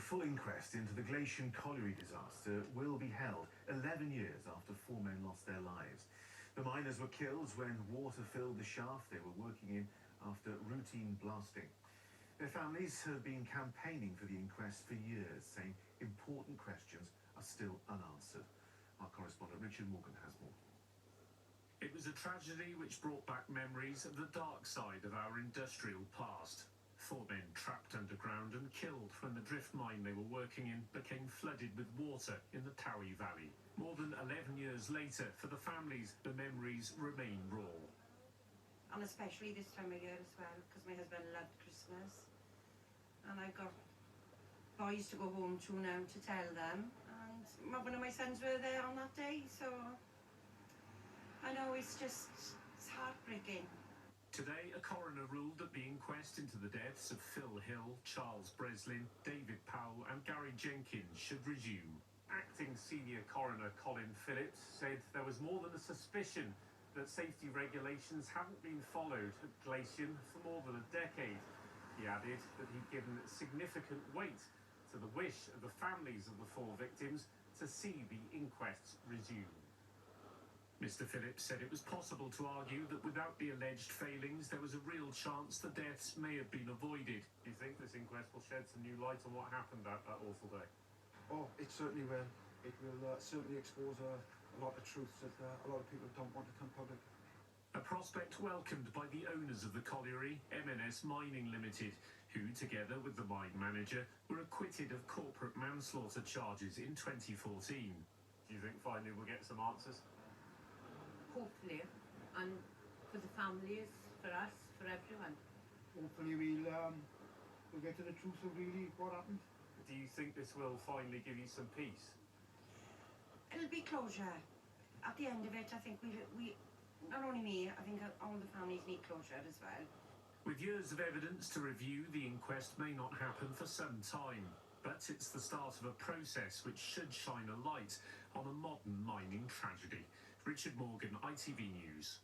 full inquest into the Gleision colliery disaster will be held 11 years after 4 men lost their lives. The miners were killed when water filled the shaft they were working in after routine blasting. Their families have been campaigning for the inquest for years, saying important questions are still unanswered. Our correspondent Richard Morgan has more. It was a tragedy which brought back memories of the dark side of our industrial past. 4 men trapped underground and killed when the drift mine they were working in became flooded with water in the Towie Valley. More than 11 years later, for the families, the memories remain raw. And especially this time of year as well, because my husband loved Christmas. And I've got boys to go home to now to tell them. And one of my sons were there on that day, so I know it's heartbreaking. Today, a coroner ruled that the inquest into the deaths of Phil Hill, Charles Breslin, David Powell and Gary Jenkins should resume. Acting Senior Coroner Colin Phillips said there was more than a suspicion that safety regulations haven't been followed at Gleision for more than a decade. He added that he'd given significant weight to the wish of the families of the 4 victims to see the inquests resume. Mr. Phillips said it was possible to argue that without the alleged failings, there was a real chance the deaths may have been avoided. Do you think this inquest will shed some new light on what happened that awful day? Oh, it certainly will. It will certainly expose a lot of truths that a lot of people don't want to come public. A prospect welcomed by the owners of the colliery, M&S Mining Limited, who, together with the mine manager, were acquitted of corporate manslaughter charges in 2014. Do you think finally we'll get some answers? Hopefully, and for the families, for us, for everyone. Hopefully we'll get to the truth of really what happened. Do you think this will finally give you some peace? It'll be closure. At the end of it, I think we not only me, I think all the families need closure as well. With years of evidence to review, the inquest may not happen for some time. But it's the start of a process which should shine a light on a modern mining tragedy. Richard Morgan, ITV News.